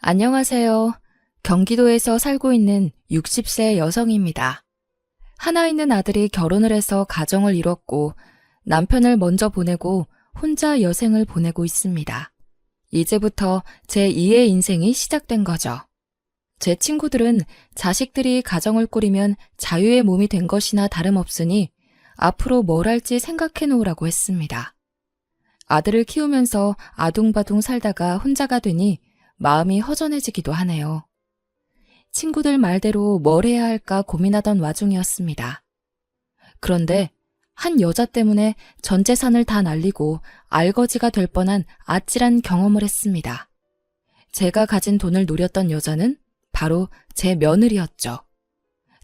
안녕하세요. 경기도에서 살고 있는 60세 여성입니다. 하나 있는 아들이 결혼을 해서 가정을 이뤘고 남편을 먼저 보내고 혼자 여생을 보내고 있습니다. 이제부터 제 2의 인생이 시작된 거죠. 제 친구들은 자식들이 가정을 꾸리면 자유의 몸이 된 것이나 다름없으니 앞으로 뭘 할지 생각해 놓으라고 했습니다. 아들을 키우면서 아둥바둥 살다가 혼자가 되니 마음이 허전해지기도 하네요. 친구들 말대로 뭘 해야 할까 고민하던 와중이었습니다. 그런데 한 여자 때문에 전 재산을 다 날리고 알거지가 될 뻔한 아찔한 경험을 했습니다. 제가 가진 돈을 노렸던 여자는 바로 제 며느리였죠.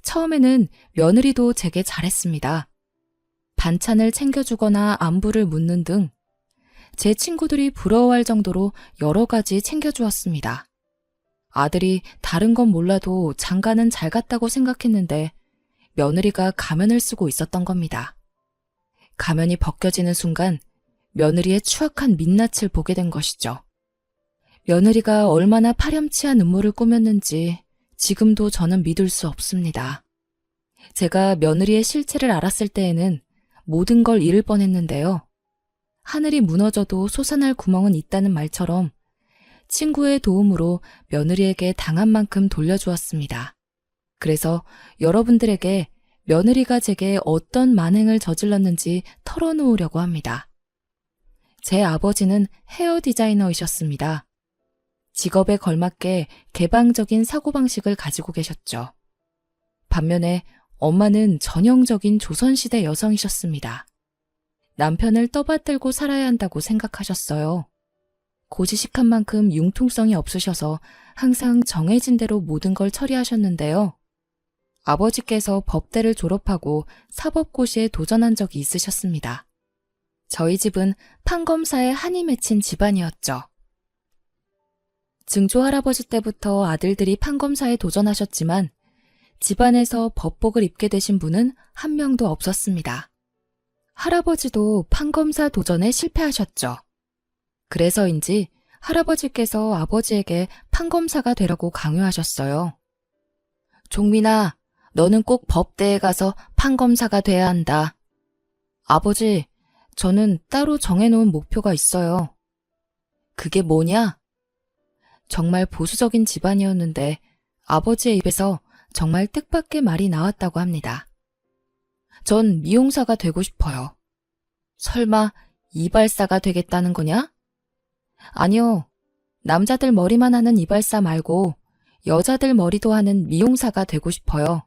처음에는 며느리도 제게 잘했습니다. 반찬을 챙겨주거나 안부를 묻는 등 제 친구들이 부러워할 정도로 여러 가지 챙겨주었습니다. 아들이 다른 건 몰라도 장가는 잘 갔다고 생각했는데 며느리가 가면을 쓰고 있었던 겁니다. 가면이 벗겨지는 순간 며느리의 추악한 민낯을 보게 된 것이죠. 며느리가 얼마나 파렴치한 음모를 꾸몄는지 지금도 저는 믿을 수 없습니다. 제가 며느리의 실체를 알았을 때에는 모든 걸 잃을 뻔했는데요. 하늘이 무너져도 솟아날 구멍은 있다는 말처럼 친구의 도움으로 며느리에게 당한 만큼 돌려주었습니다. 그래서 여러분들에게 며느리가 제게 어떤 만행을 저질렀는지 털어놓으려고 합니다. 제 아버지는 헤어 디자이너이셨습니다. 직업에 걸맞게 개방적인 사고방식을 가지고 계셨죠. 반면에 엄마는 전형적인 조선시대 여성이셨습니다. 남편을 떠받들고 살아야 한다고 생각하셨어요. 고지식한 만큼 융통성이 없으셔서 항상 정해진 대로 모든 걸 처리하셨는데요. 아버지께서 법대를 졸업하고 사법고시에 도전한 적이 있으셨습니다. 저희 집은 판검사에 한이 맺힌 집안이었죠. 증조 할아버지 때부터 아들들이 판검사에 도전하셨지만 집안에서 법복을 입게 되신 분은 한 명도 없었습니다. 할아버지도 판검사 도전에 실패하셨죠. 그래서인지 할아버지께서 아버지에게 판검사가 되라고 강요하셨어요. 종민아, 너는 꼭 법대에 가서 판검사가 돼야 한다. 아버지, 저는 따로 정해놓은 목표가 있어요. 그게 뭐냐? 정말 보수적인 집안이었는데 아버지의 입에서 정말 뜻밖의 말이 나왔다고 합니다. 전 미용사가 되고 싶어요. 설마 이발사가 되겠다는 거냐? 아니요. 남자들 머리만 하는 이발사 말고 여자들 머리도 하는 미용사가 되고 싶어요.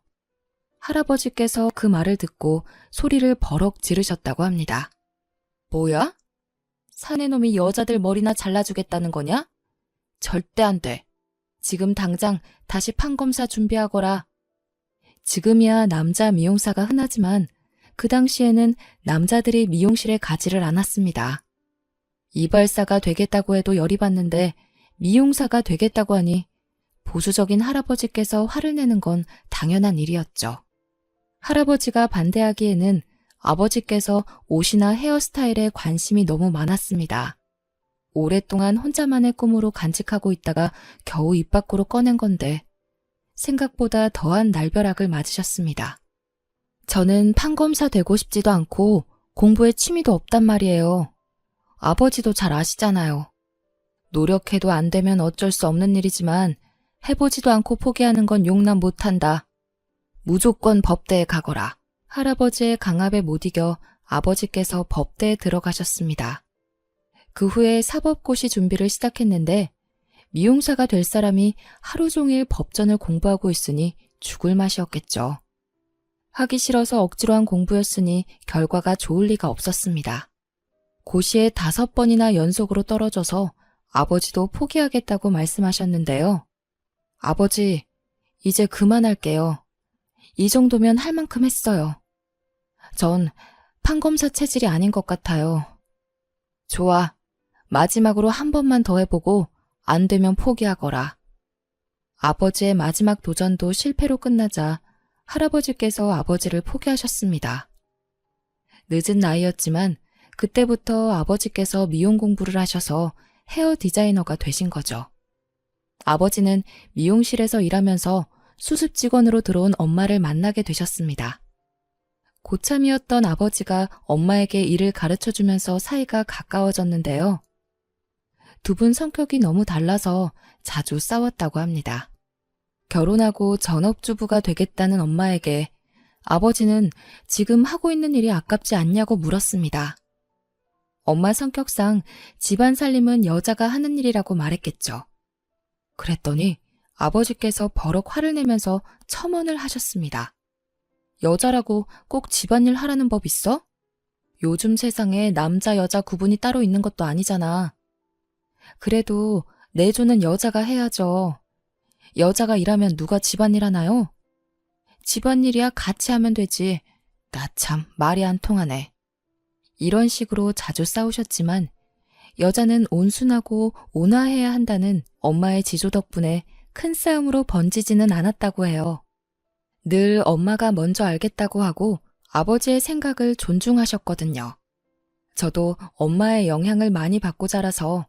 할아버지께서 그 말을 듣고 소리를 버럭 지르셨다고 합니다. 뭐야? 사내놈이 여자들 머리나 잘라주겠다는 거냐? 절대 안 돼. 지금 당장 다시 판검사 준비하거라. 지금이야 남자 미용사가 흔하지만 그 당시에는 남자들이 미용실에 가지를 않았습니다. 이발사가 되겠다고 해도 열이 받는데 미용사가 되겠다고 하니 보수적인 할아버지께서 화를 내는 건 당연한 일이었죠. 할아버지가 반대하기에는 아버지께서 옷이나 헤어스타일에 관심이 너무 많았습니다. 오랫동안 혼자만의 꿈으로 간직하고 있다가 겨우 입 밖으로 꺼낸 건데 생각보다 더한 날벼락을 맞으셨습니다. 저는 판검사 되고 싶지도 않고 공부에 취미도 없단 말이에요. 아버지도 잘 아시잖아요. 노력해도 안 되면 어쩔 수 없는 일이지만 해보지도 않고 포기하는 건 용납 못한다. 무조건 법대에 가거라. 할아버지의 강압에 못 이겨 아버지께서 법대에 들어가셨습니다. 그 후에 사법고시 준비를 시작했는데 미용사가 될 사람이 하루 종일 법전을 공부하고 있으니 죽을 맛이었겠죠. 하기 싫어서 억지로 한 공부였으니 결과가 좋을 리가 없었습니다. 고시에 5번이나 연속으로 떨어져서 아버지도 포기하겠다고 말씀하셨는데요. 아버지, 이제 그만할게요. 이 정도면 할 만큼 했어요. 전 판검사 체질이 아닌 것 같아요. 좋아. 마지막으로 한 번만 더 해보고 안 되면 포기하거라. 아버지의 마지막 도전도 실패로 끝나자 할아버지께서 아버지를 포기하셨습니다. 늦은 나이였지만 그때부터 아버지께서 미용 공부를 하셔서 헤어 디자이너가 되신 거죠. 아버지는 미용실에서 일하면서 수습 직원으로 들어온 엄마를 만나게 되셨습니다. 고참이었던 아버지가 엄마에게 일을 가르쳐주면서 사이가 가까워졌는데요. 두 분 성격이 너무 달라서 자주 싸웠다고 합니다. 결혼하고 전업주부가 되겠다는 엄마에게 아버지는 지금 하고 있는 일이 아깝지 않냐고 물었습니다. 엄마 성격상 집안 살림은 여자가 하는 일이라고 말했겠죠. 그랬더니 아버지께서 버럭 화를 내면서 첨언을 하셨습니다. 여자라고 꼭 집안일 하라는 법 있어? 요즘 세상에 남자 여자 구분이 따로 있는 것도 아니잖아. 그래도 내조는 여자가 해야죠. 여자가 일하면 누가 집안일 하나요? 집안일이야 같이 하면 되지. 나 참 말이 안 통하네. 이런 식으로 자주 싸우셨지만 여자는 온순하고 온화해야 한다는 엄마의 지조 덕분에 큰 싸움으로 번지지는 않았다고 해요. 늘 엄마가 먼저 알겠다고 하고 아버지의 생각을 존중하셨거든요. 저도 엄마의 영향을 많이 받고 자라서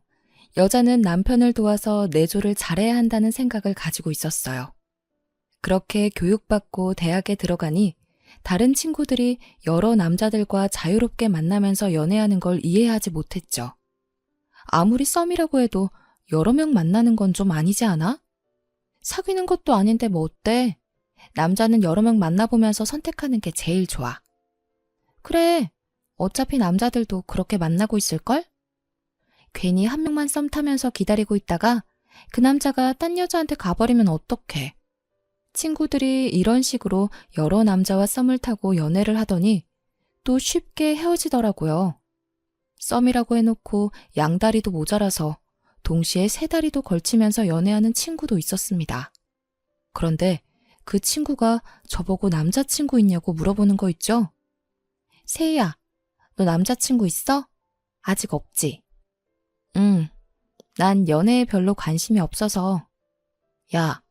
여자는 남편을 도와서 내조를 잘해야 한다는 생각을 가지고 있었어요. 그렇게 교육받고 대학에 들어가니 다른 친구들이 여러 남자들과 자유롭게 만나면서 연애하는 걸 이해하지 못했죠. 아무리 썸이라고 해도 여러 명 만나는 건 좀 아니지 않아? 사귀는 것도 아닌데 뭐 어때? 남자는 여러 명 만나보면서 선택하는 게 제일 좋아. 그래, 어차피 남자들도 그렇게 만나고 있을걸? 괜히 한 명만 썸 타면서 기다리고 있다가 그 남자가 딴 여자한테 가버리면 어떡해. 친구들이 이런 식으로 여러 남자와 썸을 타고 연애를 하더니 또 쉽게 헤어지더라고요. 썸이라고 해놓고 양다리도 모자라서 동시에 세 다리도 걸치면서 연애하는 친구도 있었습니다. 그런데 그 친구가 저보고 남자친구 있냐고 물어보는 거 있죠? 세희야, 너 남자친구 있어? 아직 없지? 응, 난 연애에 별로 관심이 없어서. 야,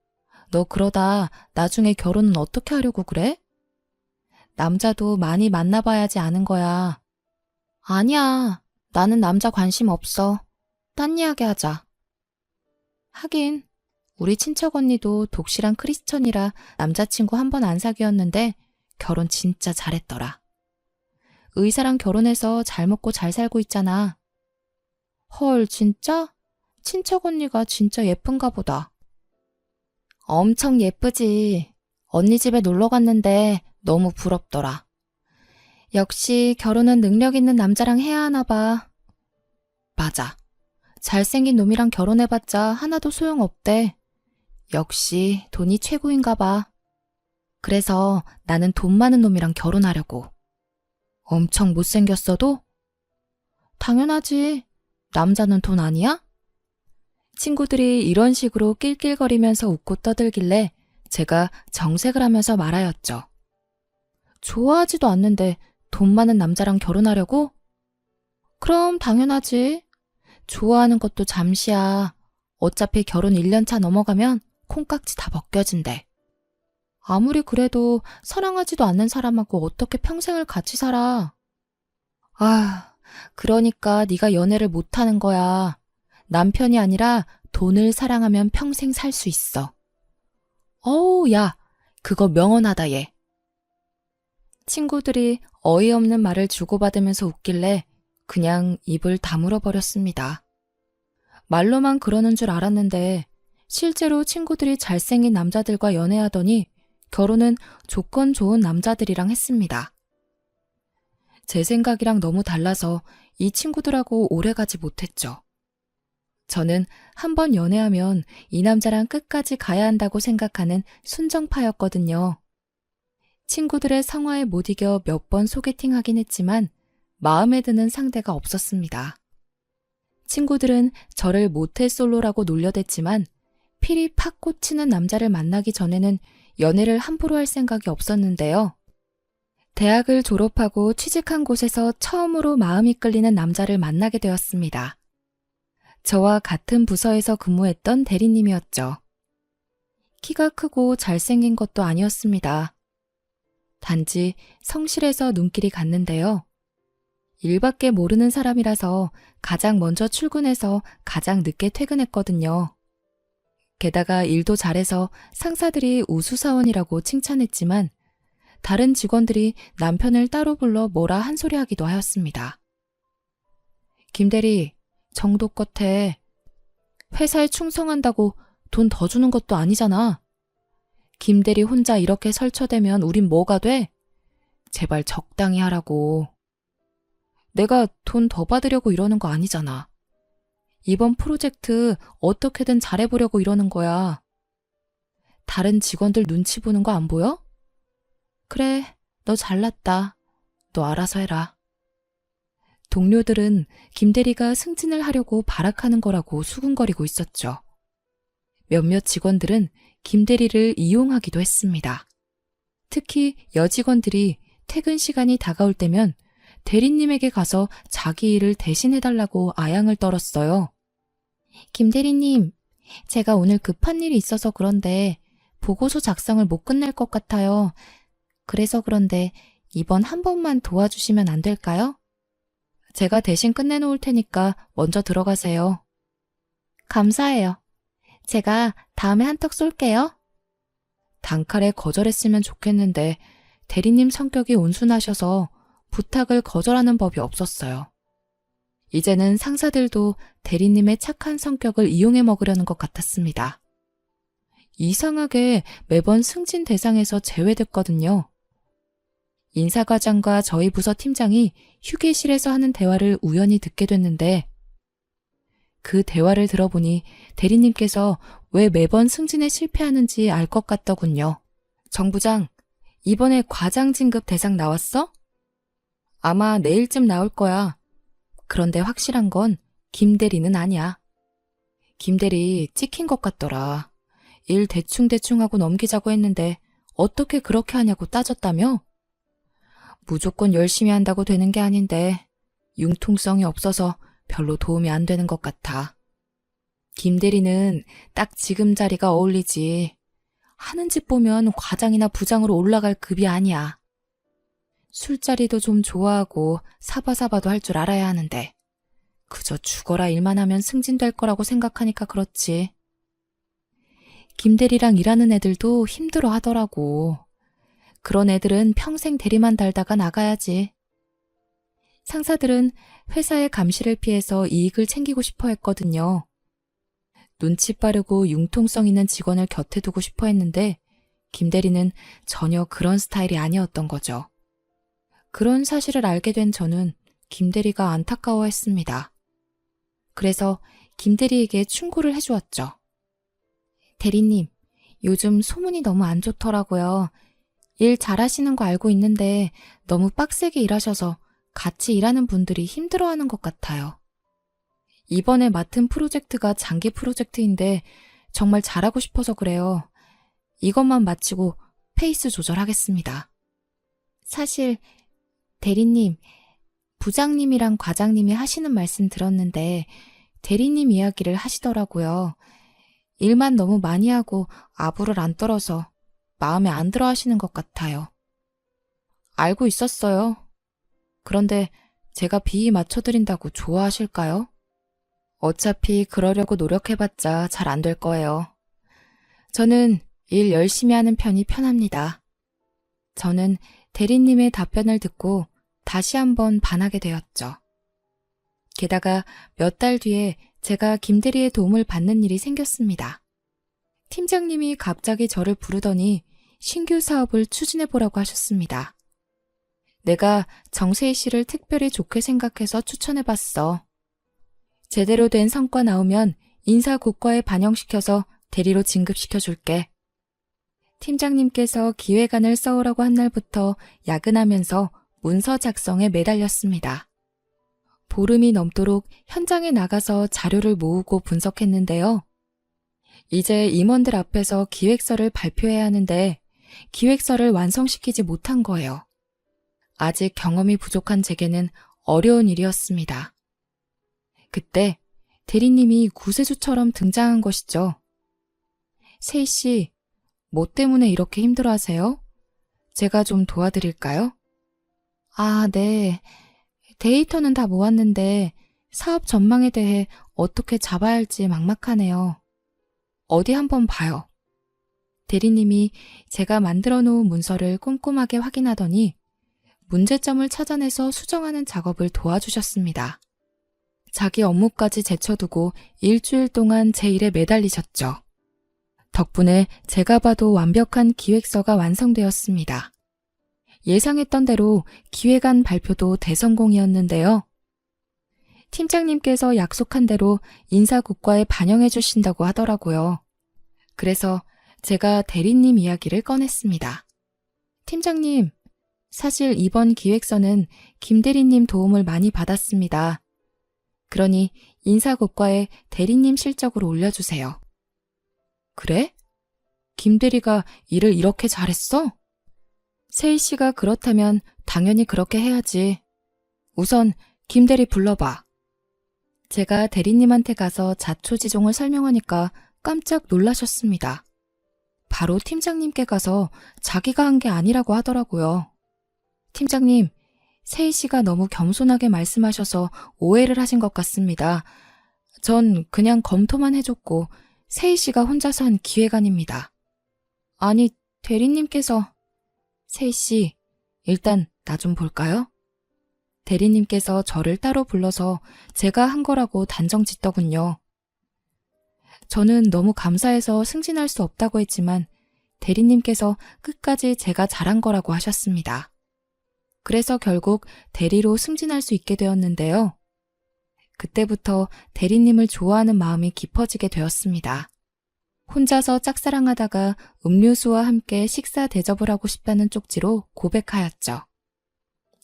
너 그러다 나중에 결혼은 어떻게 하려고 그래? 남자도 많이 만나봐야지 아는 거야. 아니야, 나는 남자 관심 없어. 딴 이야기 하자. 하긴 우리 친척 언니도 독실한 크리스천이라 남자친구 한 번 안 사귀었는데 결혼 진짜 잘했더라. 의사랑 결혼해서 잘 먹고 잘 살고 있잖아. 헐, 진짜? 친척 언니가 진짜 예쁜가 보다. 엄청 예쁘지. 언니 집에 놀러 갔는데 너무 부럽더라. 역시 결혼은 능력 있는 남자랑 해야 하나 봐. 맞아. 잘생긴 놈이랑 결혼해봤자 하나도 소용없대. 역시 돈이 최고인가 봐. 그래서 나는 돈 많은 놈이랑 결혼하려고. 엄청 못생겼어도? 당연하지. 남자는 돈 아니야? 친구들이 이런 식으로 낄낄거리면서 웃고 떠들길래 제가 정색을 하면서 말하였죠. 좋아하지도 않는데 돈 많은 남자랑 결혼하려고? 그럼 당연하지. 좋아하는 것도 잠시야. 어차피 결혼 1년 차 넘어가면 콩깍지 다 벗겨진대. 아무리 그래도 사랑하지도 않는 사람하고 어떻게 평생을 같이 살아. 아, 그러니까 네가 연애를 못하는 거야. 남편이 아니라 돈을 사랑하면 평생 살 수 있어. 어우, 야, 그거 명언하다 얘. 친구들이 어이없는 말을 주고받으면서 웃길래 그냥 입을 다물어 버렸습니다. 말로만 그러는 줄 알았는데 실제로 친구들이 잘생긴 남자들과 연애하더니 결혼은 조건 좋은 남자들이랑 했습니다. 제 생각이랑 너무 달라서 이 친구들하고 오래가지 못했죠. 저는 한 번 연애하면 이 남자랑 끝까지 가야 한다고 생각하는 순정파였거든요. 친구들의 성화에 못 이겨 몇 번 소개팅하긴 했지만 마음에 드는 상대가 없었습니다. 친구들은 저를 모태솔로라고 놀려댔지만 필이 팍 꽂히는 남자를 만나기 전에는 연애를 함부로 할 생각이 없었는데요. 대학을 졸업하고 취직한 곳에서 처음으로 마음이 끌리는 남자를 만나게 되었습니다. 저와 같은 부서에서 근무했던 대리님이었죠. 키가 크고 잘생긴 것도 아니었습니다. 단지 성실해서 눈길이 갔는데요. 일밖에 모르는 사람이라서 가장 먼저 출근해서 가장 늦게 퇴근했거든요. 게다가 일도 잘해서 상사들이 우수사원이라고 칭찬했지만 다른 직원들이 남편을 따로 불러 뭐라 한 소리 하기도 하였습니다. 김대리, 정도껏 해. 회사에 충성한다고 돈 더 주는 것도 아니잖아. 김대리 혼자 이렇게 설쳐대면 우린 뭐가 돼? 제발 적당히 하라고. 내가 돈 더 받으려고 이러는 거 아니잖아. 이번 프로젝트 어떻게든 잘해보려고 이러는 거야. 다른 직원들 눈치 보는 거 안 보여? 그래, 너 잘났다. 너 알아서 해라. 동료들은 김대리가 승진을 하려고 발악하는 거라고 수군거리고 있었죠. 몇몇 직원들은 김대리를 이용하기도 했습니다. 특히 여직원들이 퇴근 시간이 다가올 때면 대리님에게 가서 자기 일을 대신해달라고 아양을 떨었어요. 김대리님, 제가 오늘 급한 일이 있어서 그런데 보고서 작성을 못 끝낼 것 같아요. 그래서 그런데 이번 한 번만 도와주시면 안 될까요? 제가 대신 끝내놓을 테니까 먼저 들어가세요. 감사해요. 제가 다음에 한턱 쏠게요. 단칼에 거절했으면 좋겠는데 대리님 성격이 온순하셔서 부탁을 거절하는 법이 없었어요. 이제는 상사들도 대리님의 착한 성격을 이용해 먹으려는 것 같았습니다. 이상하게 매번 승진 대상에서 제외됐거든요. 인사과장과 저희 부서 팀장이 휴게실에서 하는 대화를 우연히 듣게 됐는데 그 대화를 들어보니 대리님께서 왜 매번 승진에 실패하는지 알 것 같더군요. 정 부장, 이번에 과장 진급 대상 나왔어? 아마 내일쯤 나올 거야. 그런데 확실한 건 김 대리는 아니야. 김 대리 찍힌 것 같더라. 일 대충대충 하고 넘기자고 했는데 어떻게 그렇게 하냐고 따졌다며? 무조건 열심히 한다고 되는 게 아닌데 융통성이 없어서 별로 도움이 안 되는 것 같아. 김 대리는 딱 지금 자리가 어울리지. 하는 짓 보면 과장이나 부장으로 올라갈 급이 아니야. 술자리도 좀 좋아하고 사바사바도 할 줄 알아야 하는데 그저 죽어라 일만 하면 승진될 거라고 생각하니까 그렇지. 김 대리랑 일하는 애들도 힘들어 하더라고. 그런 애들은 평생 대리만 달다가 나가야지. 상사들은 회사의 감시를 피해서 이익을 챙기고 싶어 했거든요. 눈치 빠르고 융통성 있는 직원을 곁에 두고 싶어 했는데 김 대리는 전혀 그런 스타일이 아니었던 거죠. 그런 사실을 알게 된 저는 김 대리가 안타까워했습니다. 그래서 김 대리에게 충고를 해주었죠. 대리님, 요즘 소문이 너무 안 좋더라고요. 일 잘하시는 거 알고 있는데 너무 빡세게 일하셔서 같이 일하는 분들이 힘들어하는 것 같아요. 이번에 맡은 프로젝트가 장기 프로젝트인데 정말 잘하고 싶어서 그래요. 이것만 마치고 페이스 조절하겠습니다. 사실 대리님, 부장님이랑 과장님이 하시는 말씀 들었는데 대리님 이야기를 하시더라고요. 일만 너무 많이 하고 아부를 안 떨어서 마음에 안 들어 하시는 것 같아요. 알고 있었어요. 그런데 제가 비위 맞춰드린다고 좋아하실까요? 어차피 그러려고 노력해봤자 잘 안 될 거예요. 저는 일 열심히 하는 편이 편합니다. 저는 대리님의 답변을 듣고 다시 한번 반하게 되었죠. 게다가 몇 달 뒤에 제가 김 대리의 도움을 받는 일이 생겼습니다. 팀장님이 갑자기 저를 부르더니 신규 사업을 추진해보라고 하셨습니다. 내가 정세희 씨를 특별히 좋게 생각해서 추천해봤어. 제대로 된 성과 나오면 인사고과에 반영시켜서 대리로 진급시켜줄게. 팀장님께서 기획안을 써오라고 한 날부터 야근하면서 문서 작성에 매달렸습니다. 보름이 넘도록 현장에 나가서 자료를 모으고 분석했는데요. 이제 임원들 앞에서 기획서를 발표해야 하는데 기획서를 완성시키지 못한 거예요. 아직 경험이 부족한 제게는 어려운 일이었습니다. 그때 대리님이 구세주처럼 등장한 것이죠. 세희 씨, 뭐 때문에 이렇게 힘들어하세요? 제가 좀 도와드릴까요? 아, 네. 데이터는 다 모았는데 사업 전망에 대해 어떻게 잡아야 할지 막막하네요. 어디 한번 봐요. 대리님이 제가 만들어 놓은 문서를 꼼꼼하게 확인하더니 문제점을 찾아내서 수정하는 작업을 도와주셨습니다. 자기 업무까지 제쳐두고 일주일 동안 제 일에 매달리셨죠. 덕분에 제가 봐도 완벽한 기획서가 완성되었습니다. 예상했던 대로 기획안 발표도 대성공이었는데요. 팀장님께서 약속한 대로 인사국과에 반영해 주신다고 하더라고요. 그래서 제가 대리님 이야기를 꺼냈습니다. 팀장님, 사실 이번 기획서는 김 대리님 도움을 많이 받았습니다. 그러니 인사고과에 대리님 실적으로 올려주세요. 그래? 김 대리가 일을 이렇게 잘했어? 세희 씨가 그렇다면 당연히 그렇게 해야지. 우선 김 대리 불러봐. 제가 대리님한테 가서 자초지종을 설명하니까 깜짝 놀라셨습니다. 바로 팀장님께 가서 자기가 한 게 아니라고 하더라고요. 팀장님, 세희 씨가 너무 겸손하게 말씀하셔서 오해를 하신 것 같습니다. 전 그냥 검토만 해줬고 세희 씨가 혼자서 한 기획안입니다. 아니, 대리님께서... 세희 씨, 일단 나 좀 볼까요? 대리님께서 저를 따로 불러서 제가 한 거라고 단정 짓더군요. 저는 너무 감사해서 승진할 수 없다고 했지만 대리님께서 끝까지 제가 잘한 거라고 하셨습니다. 그래서 결국 대리로 승진할 수 있게 되었는데요. 그때부터 대리님을 좋아하는 마음이 깊어지게 되었습니다. 혼자서 짝사랑하다가 음료수와 함께 식사 대접을 하고 싶다는 쪽지로 고백하였죠.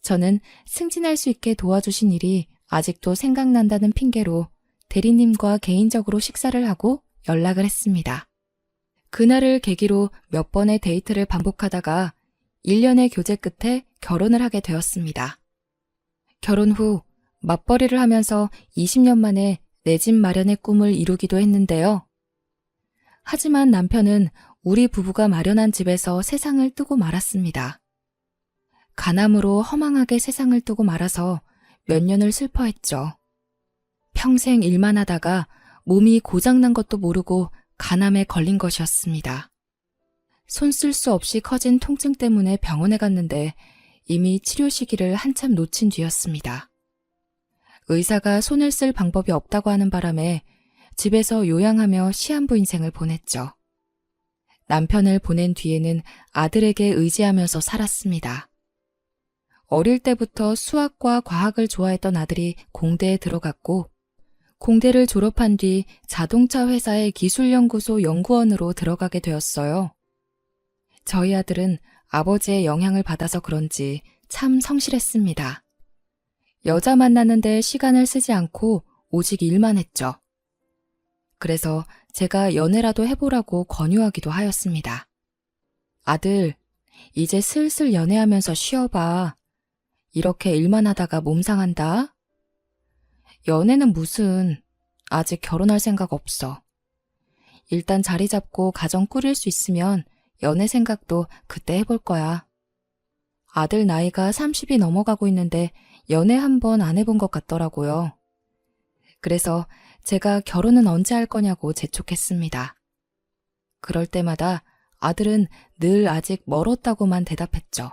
저는 승진할 수 있게 도와주신 일이 아직도 생각난다는 핑계로 대리님과 개인적으로 식사를 하고 연락을 했습니다. 그날을 계기로 몇 번의 데이트를 반복하다가 1년의 교제 끝에 결혼을 하게 되었습니다. 결혼 후 맞벌이를 하면서 20년 만에 내 집 마련의 꿈을 이루기도 했는데요. 하지만 남편은 우리 부부가 마련한 집에서 세상을 뜨고 말았습니다. 간암으로 허망하게 세상을 뜨고 말아서 몇 년을 슬퍼했죠. 평생 일만 하다가 몸이 고장난 것도 모르고 간암에 걸린 것이었습니다. 손 쓸 수 없이 커진 통증 때문에 병원에 갔는데 이미 치료 시기를 한참 놓친 뒤였습니다. 의사가 손을 쓸 방법이 없다고 하는 바람에 집에서 요양하며 시한부 인생을 보냈죠. 남편을 보낸 뒤에는 아들에게 의지하면서 살았습니다. 어릴 때부터 수학과 과학을 좋아했던 아들이 공대에 들어갔고 공대를 졸업한 뒤 자동차 회사의 기술연구소 연구원으로 들어가게 되었어요. 저희 아들은 아버지의 영향을 받아서 그런지 참 성실했습니다. 여자 만나는데 시간을 쓰지 않고 오직 일만 했죠. 그래서 제가 연애라도 해보라고 권유하기도 하였습니다. 아들, 이제 슬슬 연애하면서 쉬어봐. 이렇게 일만 하다가 몸 상한다. 연애는 무슨, 아직 결혼할 생각 없어. 일단 자리 잡고 가정 꾸릴 수 있으면 연애 생각도 그때 해볼 거야. 아들 나이가 30이 넘어가고 있는데 연애 한 번 안 해본 것 같더라고요. 그래서 제가 결혼은 언제 할 거냐고 재촉했습니다. 그럴 때마다 아들은 늘 아직 멀었다고만 대답했죠.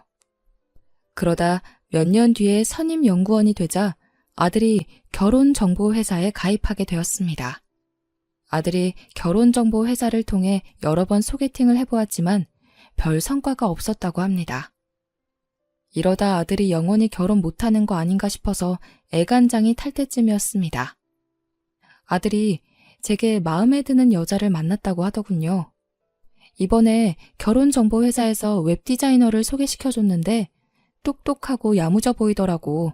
그러다 몇 년 뒤에 선임 연구원이 되자 아들이 결혼정보회사에 가입하게 되었습니다. 아들이 결혼정보회사를 통해 여러 번 소개팅을 해보았지만 별 성과가 없었다고 합니다. 이러다 아들이 영원히 결혼 못하는 거 아닌가 싶어서 애간장이 탈 때쯤이었습니다. 아들이 제게 마음에 드는 여자를 만났다고 하더군요. 이번에 결혼정보회사에서 웹디자이너를 소개시켜줬는데 똑똑하고 야무져 보이더라고.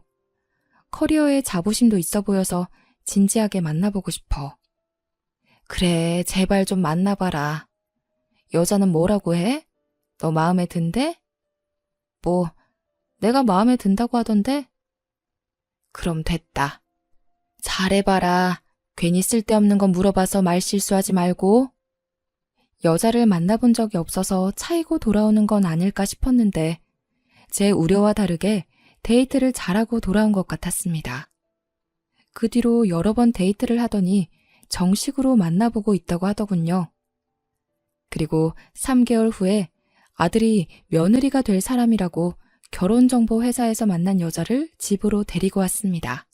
커리어에 자부심도 있어 보여서 진지하게 만나보고 싶어. 그래, 제발 좀 만나봐라. 여자는 뭐라고 해? 너 마음에 든대? 뭐, 내가 마음에 든다고 하던데? 그럼 됐다. 잘해봐라. 괜히 쓸데없는 거 물어봐서 말 실수하지 말고. 여자를 만나본 적이 없어서 차이고 돌아오는 건 아닐까 싶었는데 제 우려와 다르게 데이트를 잘하고 돌아온 것 같았습니다. 그 뒤로 여러 번 데이트를 하더니 정식으로 만나보고 있다고 하더군요. 그리고 3개월 후에 아들이 며느리가 될 사람이라고 결혼정보 회사에서 만난 여자를 집으로 데리고 왔습니다.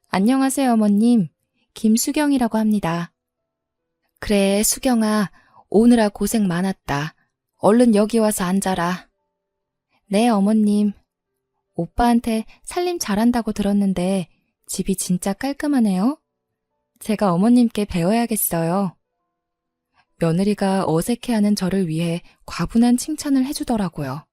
안녕하세요, 어머님. 김수경이라고 합니다. 그래, 수경아. 오느라 고생 많았다. 얼른 여기 와서 앉아라. 네, 어머님. 오빠한테 살림 잘한다고 들었는데 집이 진짜 깔끔하네요. 제가 어머님께 배워야겠어요. 며느리가 어색해하는 저를 위해 과분한 칭찬을 해주더라고요.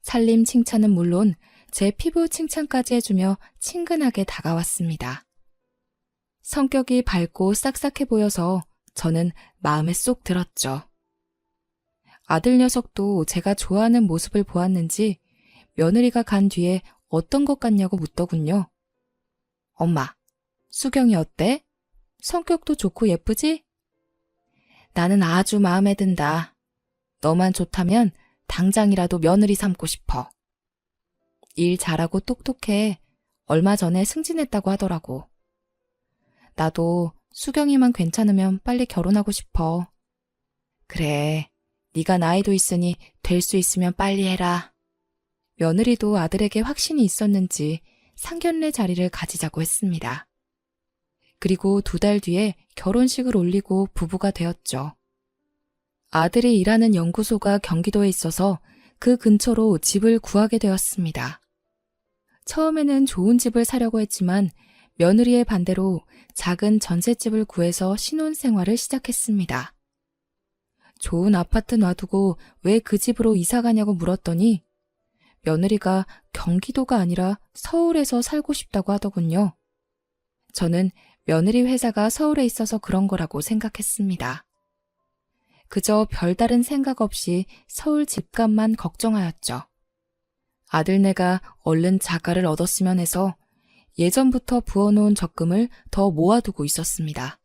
살림 칭찬은 물론 제 피부 칭찬까지 해주며 친근하게 다가왔습니다. 성격이 밝고 싹싹해 보여서 저는 마음에 쏙 들었죠. 아들 녀석도 제가 좋아하는 모습을 보았는지 며느리가 간 뒤에 어떤 것 같냐고 묻더군요. 엄마, 수경이 어때? 성격도 좋고 예쁘지? 나는 아주 마음에 든다. 너만 좋다면 당장이라도 며느리 삼고 싶어. 일 잘하고 똑똑해. 얼마 전에 승진했다고 하더라고. 나도 수경이만 괜찮으면 빨리 결혼하고 싶어. 그래, 네가 나이도 있으니 될 수 있으면 빨리 해라. 며느리도 아들에게 확신이 있었는지 상견례 자리를 가지자고 했습니다. 그리고 2달 뒤에 결혼식을 올리고 부부가 되었죠. 아들이 일하는 연구소가 경기도에 있어서 그 근처로 집을 구하게 되었습니다. 처음에는 좋은 집을 사려고 했지만 며느리의 반대로 작은 전셋집을 구해서 신혼생활을 시작했습니다. 좋은 아파트 놔두고 왜 그 집으로 이사 가냐고 물었더니 며느리가 경기도가 아니라 서울에서 살고 싶다고 하더군요. 저는 며느리 회사가 서울에 있어서 그런 거라고 생각했습니다. 그저 별다른 생각 없이 서울 집값만 걱정하였죠. 아들네가 얼른 자가를 얻었으면 해서 예전부터 부어놓은 적금을 더 모아두고 있었습니다.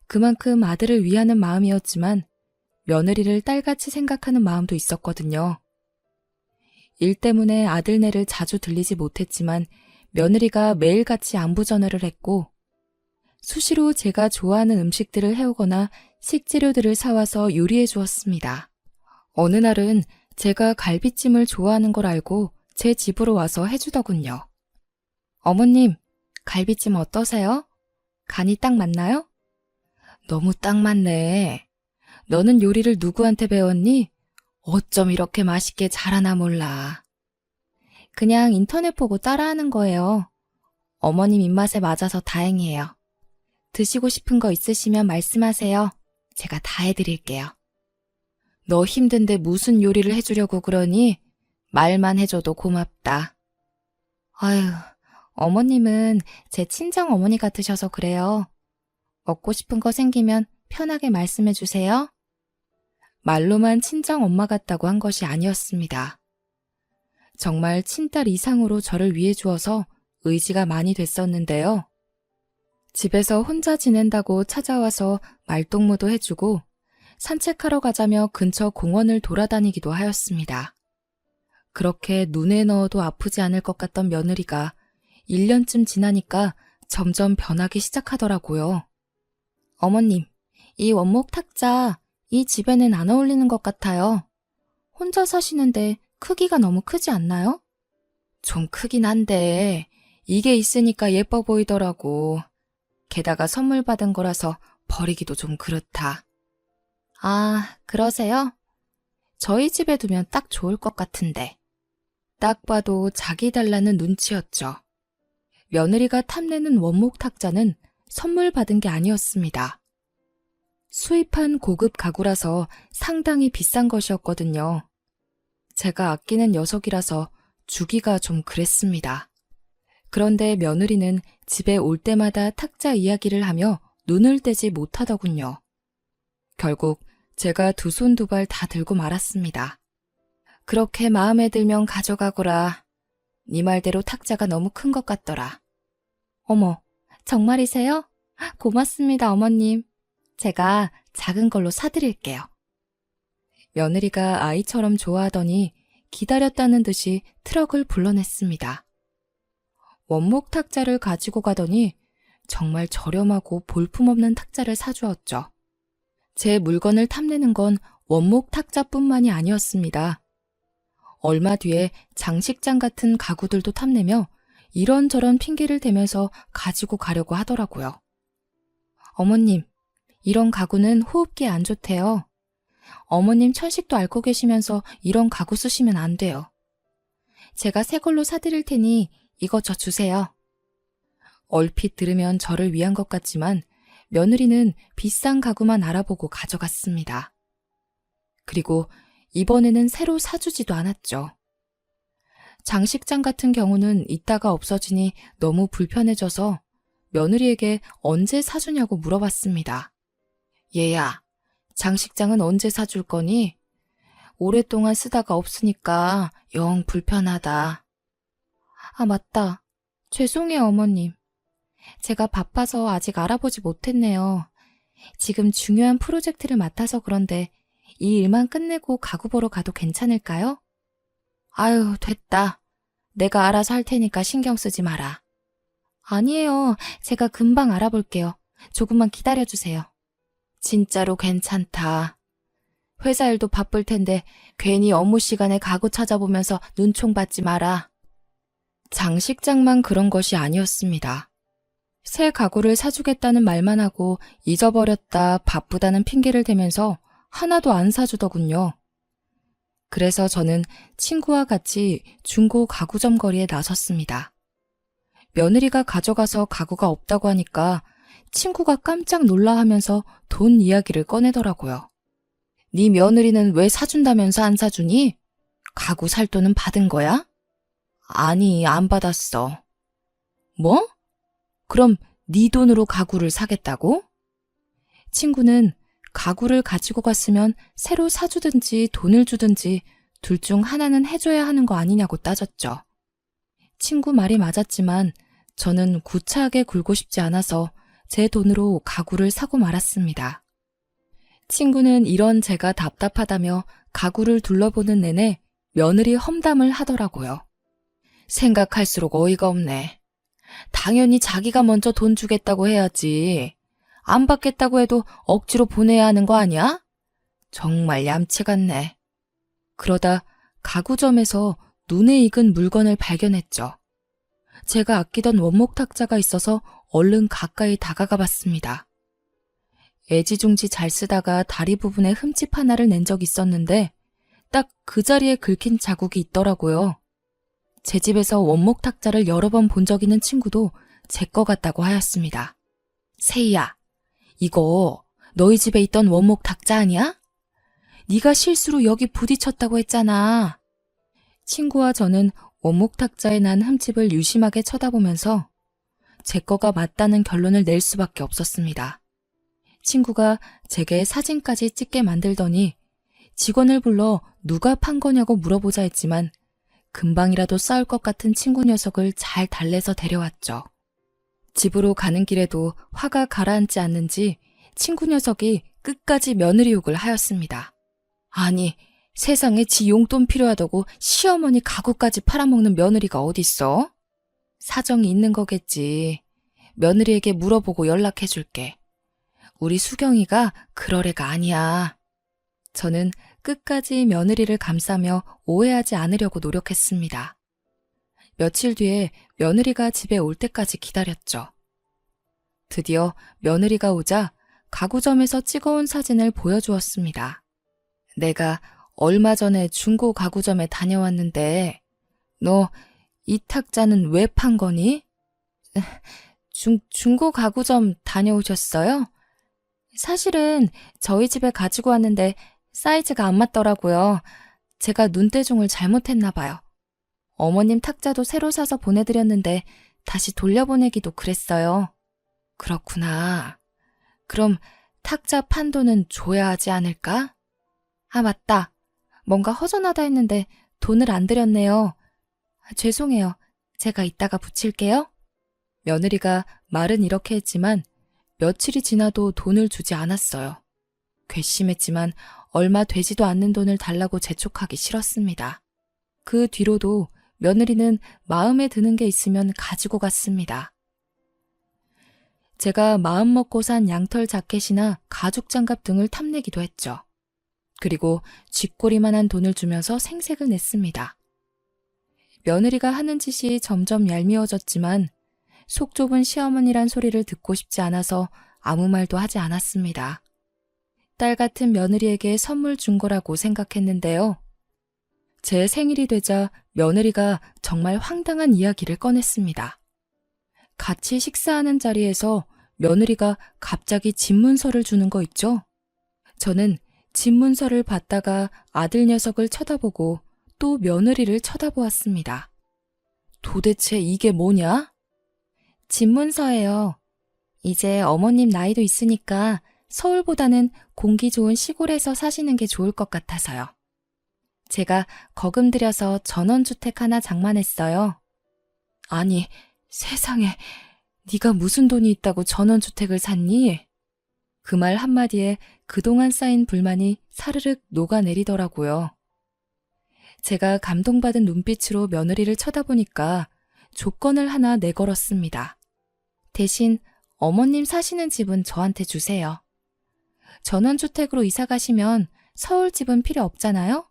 그만큼 아들을 위하는 마음이었지만 며느리를 딸같이 생각하는 마음도 있었거든요. 일 때문에 아들네를 자주 들리지 못했지만 며느리가 매일같이 안부 전화를 했고 수시로 제가 좋아하는 음식들을 해오거나 식재료들을 사와서 요리해 주었습니다. 어느 날은 제가 갈비찜을 좋아하는 걸 알고 제 집으로 와서 해주더군요. 어머님, 갈비찜 어떠세요? 간이 딱 맞나요? 너무 딱 맞네. 너는 요리를 누구한테 배웠니? 어쩜 이렇게 맛있게 잘하나 몰라. 그냥 인터넷 보고 따라하는 거예요. 어머님 입맛에 맞아서 다행이에요. 드시고 싶은 거 있으시면 말씀하세요. 제가 다 해드릴게요. 너 힘든데 무슨 요리를 해주려고 그러니? 말만 해줘도 고맙다. 아유, 어머님은 제 친정 어머니 같으셔서 그래요. 먹고 싶은 거 생기면 편하게 말씀해 주세요. 말로만 친정 엄마 같다고 한 것이 아니었습니다. 정말 친딸 이상으로 저를 위해 주어서 의지가 많이 됐었는데요. 집에서 혼자 지낸다고 찾아와서 말동무도 해주고 산책하러 가자며 근처 공원을 돌아다니기도 하였습니다. 그렇게 눈에 넣어도 아프지 않을 것 같던 며느리가 1년쯤 지나니까 점점 변하기 시작하더라고요. 어머님, 이 원목 탁자 이 집에는 안 어울리는 것 같아요. 혼자 사시는데 크기가 너무 크지 않나요? 좀 크긴 한데 이게 있으니까 예뻐 보이더라고. 게다가 선물 받은 거라서 버리기도 좀 그렇다. 아, 그러세요? 저희 집에 두면 딱 좋을 것 같은데. 딱 봐도 자기 달라는 눈치였죠. 며느리가 탐내는 원목 탁자는 선물 받은 게 아니었습니다. 수입한 고급 가구라서 상당히 비싼 것이었거든요. 제가 아끼는 녀석이라서 주기가 좀 그랬습니다. 그런데 며느리는 집에 올 때마다 탁자 이야기를 하며 눈을 떼지 못하더군요. 결국 제가 2손 2발 다 들고 말았습니다. 그렇게 마음에 들면 가져가거라. 네 말대로 탁자가 너무 큰 것 같더라. 어머, 정말이세요? 고맙습니다, 어머님. 제가 작은 걸로 사드릴게요. 며느리가 아이처럼 좋아하더니 기다렸다는 듯이 트럭을 불러냈습니다. 원목 탁자를 가지고 가더니 정말 저렴하고 볼품없는 탁자를 사주었죠. 제 물건을 탐내는 건 원목 탁자뿐만이 아니었습니다. 얼마 뒤에 장식장 같은 가구들도 탐내며 이런저런 핑계를 대면서 가지고 가려고 하더라고요. 어머님, 이런 가구는 호흡기에 안 좋대요. 어머님 천식도 앓고 계시면서 이런 가구 쓰시면 안 돼요. 제가 새 걸로 사드릴 테니 이거 저 주세요. 얼핏 들으면 저를 위한 것 같지만 며느리는 비싼 가구만 알아보고 가져갔습니다. 그리고 이번에는 새로 사주지도 않았죠. 장식장 같은 경우는 이따가 없어지니 너무 불편해져서 며느리에게 언제 사주냐고 물어봤습니다. 얘야, 장식장은 언제 사줄 거니? 오랫동안 쓰다가 없으니까 영 불편하다. 아, 맞다. 죄송해요, 어머님. 제가 바빠서 아직 알아보지 못했네요. 지금 중요한 프로젝트를 맡아서 그런데 이 일만 끝내고 가구 보러 가도 괜찮을까요? 아유, 됐다. 내가 알아서 할 테니까 신경 쓰지 마라. 아니에요. 제가 금방 알아볼게요. 조금만 기다려주세요. 진짜로 괜찮다. 회사 일도 바쁠 텐데 괜히 업무 시간에 가구 찾아보면서 눈총 받지 마라. 장식장만 그런 것이 아니었습니다. 새 가구를 사주겠다는 말만 하고 잊어버렸다 바쁘다는 핑계를 대면서 하나도 안 사주더군요. 그래서 저는 친구와 같이 중고 가구점 거리에 나섰습니다. 며느리가 가져가서 가구가 없다고 하니까 친구가 깜짝 놀라하면서 돈 이야기를 꺼내더라고요. 네 며느리는 왜 사준다면서 안 사주니? 가구 살 돈은 받은 거야? 아니, 안 받았어. 뭐? 그럼 네 돈으로 가구를 사겠다고? 친구는 가구를 가지고 갔으면 새로 사주든지 돈을 주든지 둘 중 하나는 해줘야 하는 거 아니냐고 따졌죠. 친구 말이 맞았지만 저는 구차하게 굴고 싶지 않아서 제 돈으로 가구를 사고 말았습니다. 친구는 이런 제가 답답하다며 가구를 둘러보는 내내 며느리 험담을 하더라고요. 생각할수록 어이가 없네. 당연히 자기가 먼저 돈 주겠다고 해야지. 안 받겠다고 해도 억지로 보내야 하는 거 아니야? 정말 얌체 같네. 그러다 가구점에서 눈에 익은 물건을 발견했죠. 제가 아끼던 원목 탁자가 있어서 얼른 가까이 다가가 봤습니다. 애지중지 잘 쓰다가 다리 부분에 흠집 하나를 낸 적 있었는데 딱 그 자리에 긁힌 자국이 있더라고요. 제 집에서 원목 탁자를 여러 번 본 적 있는 친구도 제 거 같다고 하였습니다. 세희야, 이거 너희 집에 있던 원목 탁자 아니야? 네가 실수로 여기 부딪혔다고 했잖아. 친구와 저는 원목 탁자에 난 흠집을 유심하게 쳐다보면서 제 거가 맞다는 결론을 낼 수밖에 없었습니다. 친구가 제게 사진까지 찍게 만들더니 직원을 불러 누가 판 거냐고 물어보자 했지만 금방이라도 싸울 것 같은 친구 녀석을 잘 달래서 데려왔죠. 집으로 가는 길에도 화가 가라앉지 않는지 친구 녀석이 끝까지 며느리 욕을 하였습니다. 아니, 세상에 지 용돈 필요하다고 시어머니 가구까지 팔아먹는 며느리가 어딨어? 사정이 있는 거겠지. 며느리에게 물어보고 연락해줄게. 우리 수경이가 그럴 애가 아니야. 저는 끝까지 며느리를 감싸며 오해하지 않으려고 노력했습니다. 며칠 뒤에 며느리가 집에 올 때까지 기다렸죠. 드디어 며느리가 오자 가구점에서 찍어온 사진을 보여주었습니다. 내가 얼마 전에 중고 가구점에 다녀왔는데 너 이 탁자는 왜 판 거니? 중고 가구점 다녀오셨어요? 사실은 저희 집에 가지고 왔는데 사이즈가 안 맞더라고요. 제가 눈대중을 잘못했나 봐요. 어머님 탁자도 새로 사서 보내드렸는데 다시 돌려보내기도 그랬어요. 그렇구나. 그럼 탁자 판도는 줘야 하지 않을까? 아, 맞다. 뭔가 허전하다 했는데 돈을 안 드렸네요. 죄송해요. 제가 이따가 붙일게요. 며느리가 말은 이렇게 했지만 며칠이 지나도 돈을 주지 않았어요. 괘씸했지만 얼마 되지도 않는 돈을 달라고 재촉하기 싫었습니다. 그 뒤로도 며느리는 마음에 드는 게 있으면 가지고 갔습니다. 제가 마음먹고 산 양털 자켓이나 가죽 장갑 등을 탐내기도 했죠. 그리고 쥐꼬리만한 돈을 주면서 생색을 냈습니다. 며느리가 하는 짓이 점점 얄미워졌지만 속 좁은 시어머니란 소리를 듣고 싶지 않아서 아무 말도 하지 않았습니다. 딸 같은 며느리에게 선물 준 거라고 생각했는데요. 제 생일이 되자 며느리가 정말 황당한 이야기를 꺼냈습니다. 같이 식사하는 자리에서 며느리가 갑자기 집문서를 주는 거 있죠? 저는 집문서를 받다가 아들 녀석을 쳐다보고 또 며느리를 쳐다보았습니다. 도대체 이게 뭐냐? 집문서예요. 이제 어머님 나이도 있으니까 서울보다는 공기 좋은 시골에서 사시는 게 좋을 것 같아서요. 제가 거금 들여서 전원주택 하나 장만했어요. 아니, 세상에, 네가 무슨 돈이 있다고 전원주택을 샀니? 그 말 한마디에 그동안 쌓인 불만이 사르륵 녹아내리더라고요. 제가 감동받은 눈빛으로 며느리를 쳐다보니까 조건을 하나 내걸었습니다. 대신 어머님 사시는 집은 저한테 주세요. 전원주택으로 이사 가시면 서울 집은 필요 없잖아요?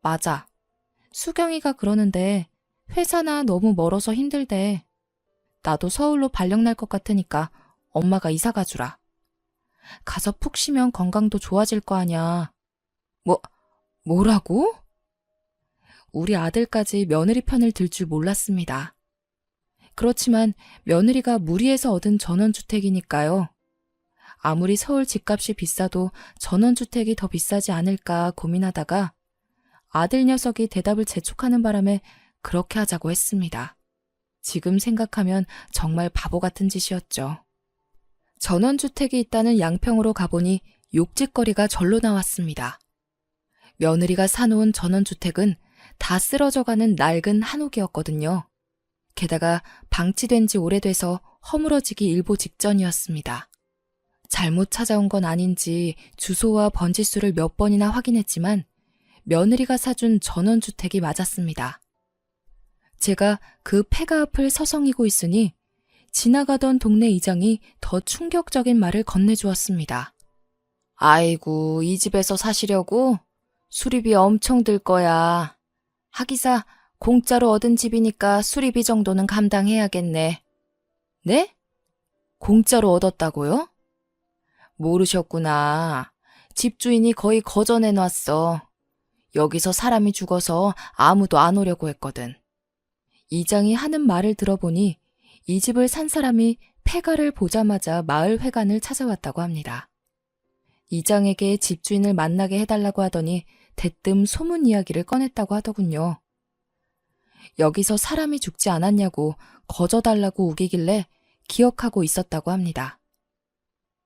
맞아. 수경이가 그러는데 회사나 너무 멀어서 힘들대. 나도 서울로 발령 날 것 같으니까 엄마가 이사 가주라. 가서 푹 쉬면 건강도 좋아질 거 아냐. 뭐라고? 우리 아들까지 며느리 편을 들 줄 몰랐습니다. 그렇지만 며느리가 무리해서 얻은 전원주택이니까요. 아무리 서울 집값이 비싸도 전원주택이 더 비싸지 않을까 고민하다가 아들 녀석이 대답을 재촉하는 바람에 그렇게 하자고 했습니다. 지금 생각하면 정말 바보 같은 짓이었죠. 전원주택이 있다는 양평으로 가보니 욕짓거리가 절로 나왔습니다. 며느리가 사놓은 전원주택은 다 쓰러져가는 낡은 한옥이었거든요. 게다가 방치된 지 오래돼서 허물어지기 일보 직전이었습니다. 잘못 찾아온 건 아닌지 주소와 번지수를 몇 번이나 확인했지만 며느리가 사준 전원주택이 맞았습니다. 제가 그 폐가 앞을 서성이고 있으니 지나가던 동네 이장이 더 충격적인 말을 건네주었습니다. 아이고, 이 집에서 사시려고? 수리비 엄청 들 거야. 하기사 공짜로 얻은 집이니까 수리비 정도는 감당해야겠네. 네? 공짜로 얻었다고요? 모르셨구나. 집주인이 거의 거저내놨어. 여기서 사람이 죽어서 아무도 안 오려고 했거든. 이장이 하는 말을 들어보니 이 집을 산 사람이 폐가를 보자마자 마을 회관을 찾아왔다고 합니다. 이장에게 집주인을 만나게 해달라고 하더니 대뜸 소문 이야기를 꺼냈다고 하더군요. 여기서 사람이 죽지 않았냐고 거저달라고 우기길래 기억하고 있었다고 합니다.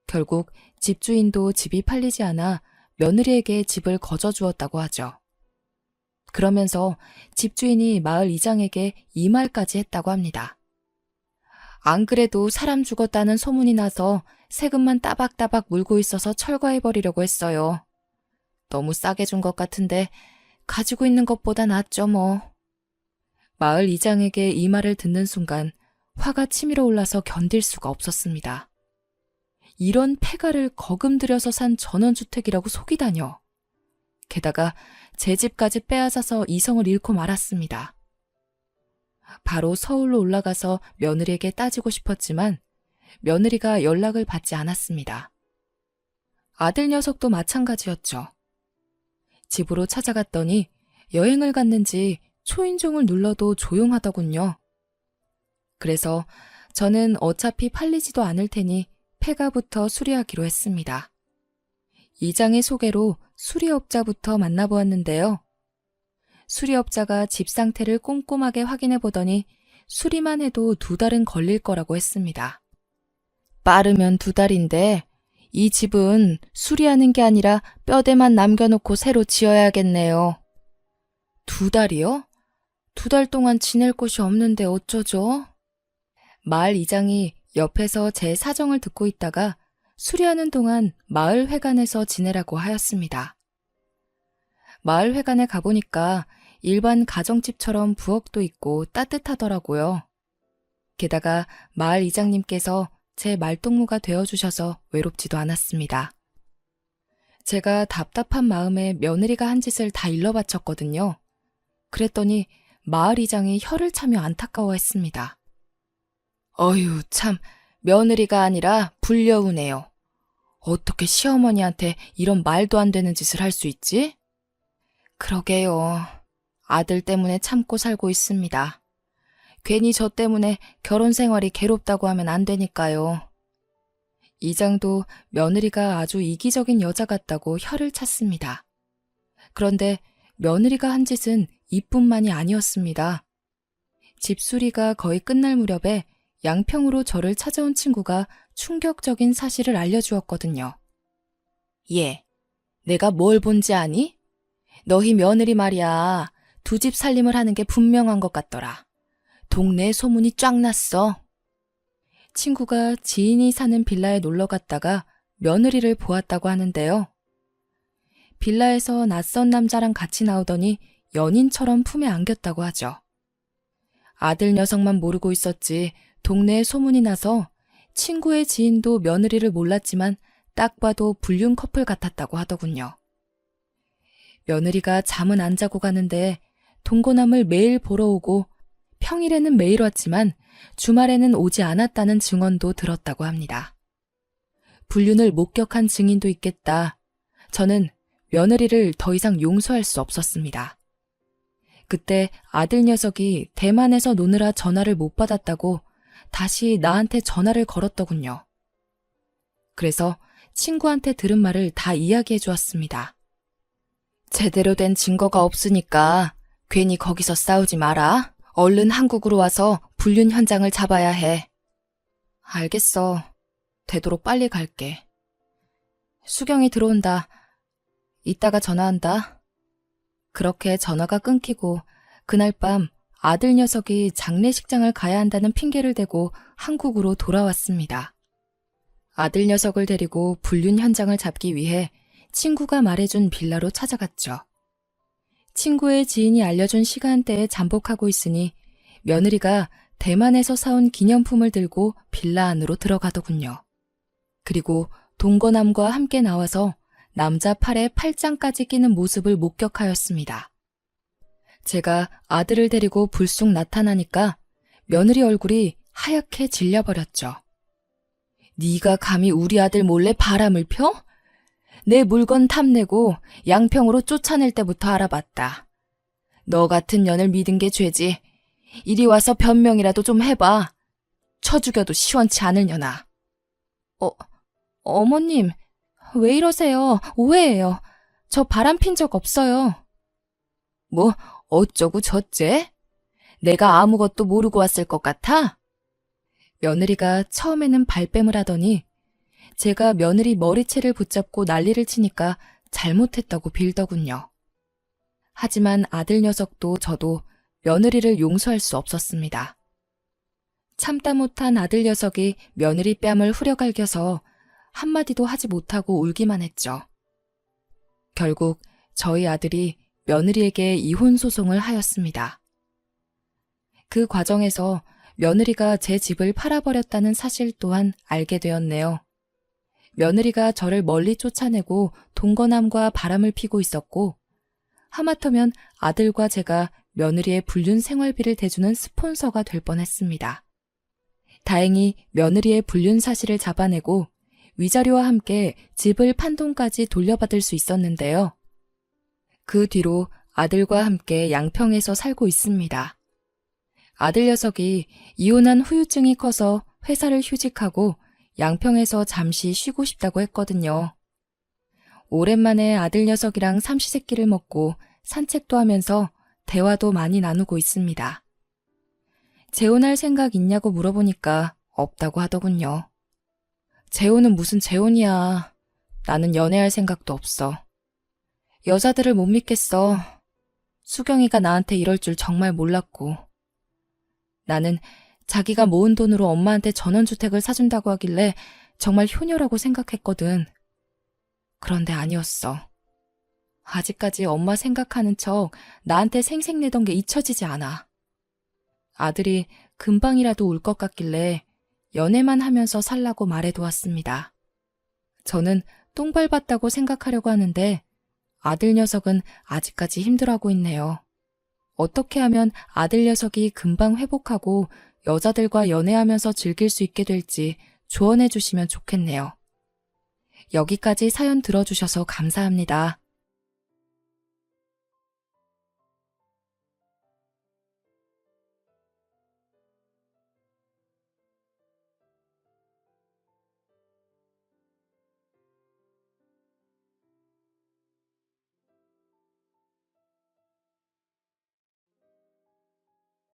결국 집주인도 집이 팔리지 않아 며느리에게 집을 거저주었다고 하죠. 그러면서 집주인이 마을 이장에게 이 말까지 했다고 합니다. 안 그래도 사람 죽었다는 소문이 나서 세금만 따박따박 물고 있어서 철거해버리려고 했어요. 너무 싸게 준 것 같은데 가지고 있는 것보다 낫죠 뭐. 마을 이장에게 이 말을 듣는 순간 화가 치밀어 올라서 견딜 수가 없었습니다. 이런 폐가를 거금 들여서 산 전원주택이라고 속이다뇨. 게다가 제 집까지 빼앗아서 이성을 잃고 말았습니다. 바로 서울로 올라가서 며느리에게 따지고 싶었지만 며느리가 연락을 받지 않았습니다. 아들 녀석도 마찬가지였죠. 집으로 찾아갔더니 여행을 갔는지 초인종을 눌러도 조용하더군요. 그래서 저는 어차피 팔리지도 않을 테니 폐가부터 수리하기로 했습니다. 이장의 소개로 수리업자부터 만나보았는데요. 수리업자가 집 상태를 꼼꼼하게 확인해 보더니 수리만 해도 2달은 걸릴 거라고 했습니다. 빠르면 2달인데 이 집은 수리하는 게 아니라 뼈대만 남겨놓고 새로 지어야겠네요. 2달이요? 2달 동안 지낼 곳이 없는데 어쩌죠? 마을 이장이 옆에서 제 사정을 듣고 있다가 수리하는 동안 마을 회관에서 지내라고 하였습니다. 마을 회관에 가보니까 일반 가정집처럼 부엌도 있고 따뜻하더라고요. 게다가 마을 이장님께서 제 말동무가 되어주셔서 외롭지도 않았습니다. 제가 답답한 마음에 며느리가 한 짓을 다 일러바쳤거든요. 그랬더니 마을 이장이 혀를 차며 안타까워했습니다. 어휴, 참, 며느리가 아니라 불려우네요. 어떻게 시어머니한테 이런 말도 안 되는 짓을 할 수 있지? 그러게요. 아들 때문에 참고 살고 있습니다. 괜히 저 때문에 결혼 생활이 괴롭다고 하면 안 되니까요. 이장도 며느리가 아주 이기적인 여자 같다고 혀를 찼습니다. 그런데 며느리가 한 짓은 이뿐만이 아니었습니다. 집수리가 거의 끝날 무렵에 양평으로 저를 찾아온 친구가 충격적인 사실을 알려주었거든요. 얘, 내가 뭘 본지 아니? 너희 며느리 말이야. 두 집 살림을 하는 게 분명한 것 같더라. 동네에 소문이 쫙 났어. 친구가 지인이 사는 빌라에 놀러 갔다가 며느리를 보았다고 하는데요. 빌라에서 낯선 남자랑 같이 나오더니 연인처럼 품에 안겼다고 하죠. 아들 녀석만 모르고 있었지 동네에 소문이 나서 친구의 지인도 며느리를 몰랐지만 딱 봐도 불륜 커플 같았다고 하더군요. 며느리가 잠은 안 자고 가는데 동거남을 매일 보러 오고 평일에는 매일 왔지만 주말에는 오지 않았다는 증언도 들었다고 합니다. 불륜을 목격한 증인도 있겠다. 저는 며느리를 더 이상 용서할 수 없었습니다. 그때 아들 녀석이 대만에서 노느라 전화를 못 받았다고 다시 나한테 전화를 걸었더군요. 그래서 친구한테 들은 말을 다 이야기해 주었습니다. 제대로 된 증거가 없으니까 괜히 거기서 싸우지 마라. 얼른 한국으로 와서 불륜 현장을 잡아야 해. 알겠어. 되도록 빨리 갈게. 수경이 들어온다. 이따가 전화한다. 그렇게 전화가 끊기고 그날 밤 아들 녀석이 장례식장을 가야 한다는 핑계를 대고 한국으로 돌아왔습니다. 아들 녀석을 데리고 불륜 현장을 잡기 위해 친구가 말해준 빌라로 찾아갔죠. 친구의 지인이 알려준 시간대에 잠복하고 있으니 며느리가 대만에서 사온 기념품을 들고 빌라 안으로 들어가더군요. 그리고 동거남과 함께 나와서 남자 팔에 팔짱까지 끼는 모습을 목격하였습니다. 제가 아들을 데리고 불쑥 나타나니까 며느리 얼굴이 하얗게 질려버렸죠. 네가 감히 우리 아들 몰래 바람을 펴? 내 물건 탐내고 양평으로 쫓아낼 때부터 알아봤다. 너 같은 년을 믿은 게 죄지. 이리 와서 변명이라도 좀 해봐. 쳐 죽여도 시원치 않을 년아. 어머님, 왜 이러세요? 오해예요. 저 바람 핀 적 없어요. 뭐 어쩌고 저째? 내가 아무것도 모르고 왔을 것 같아? 며느리가 처음에는 발뺌을 하더니 제가 며느리 머리채를 붙잡고 난리를 치니까 잘못했다고 빌더군요. 하지만 아들 녀석도 저도 며느리를 용서할 수 없었습니다. 참다 못한 아들 녀석이 며느리 뺨을 후려갈겨서 한마디도 하지 못하고 울기만 했죠. 결국 저희 아들이 며느리에게 이혼 소송을 하였습니다. 그 과정에서 며느리가 제 집을 팔아버렸다는 사실 또한 알게 되었네요. 며느리가 저를 멀리 쫓아내고 동거남과 바람을 피고 있었고 하마터면 아들과 제가 며느리의 불륜 생활비를 대주는 스폰서가 될 뻔했습니다. 다행히 며느리의 불륜 사실을 잡아내고 위자료와 함께 집을 판 돈까지 돌려받을 수 있었는데요. 그 뒤로 아들과 함께 양평에서 살고 있습니다. 아들 녀석이 이혼한 후유증이 커서 회사를 휴직하고 양평에서 잠시 쉬고 싶다고 했거든요. 오랜만에 아들 녀석이랑 삼시세끼를 먹고 산책도 하면서 대화도 많이 나누고 있습니다. 재혼할 생각 있냐고 물어보니까 없다고 하더군요. 재혼은 무슨 재혼이야. 나는 연애할 생각도 없어. 여자들을 못 믿겠어. 수경이가 나한테 이럴 줄 정말 몰랐고. 나는 자기가 모은 돈으로 엄마한테 전원주택을 사준다고 하길래 정말 효녀라고 생각했거든. 그런데 아니었어. 아직까지 엄마 생각하는 척 나한테 생색내던 게 잊혀지지 않아. 아들이 금방이라도 올 것 같길래 연애만 하면서 살라고 말해두었습니다. 저는 똥 밟았다고 생각하려고 하는데 아들 녀석은 아직까지 힘들어하고 있네요. 어떻게 하면 아들 녀석이 금방 회복하고 여자들과 연애하면서 즐길 수 있게 될지 조언해 주시면 좋겠네요. 여기까지 사연 들어주셔서 감사합니다.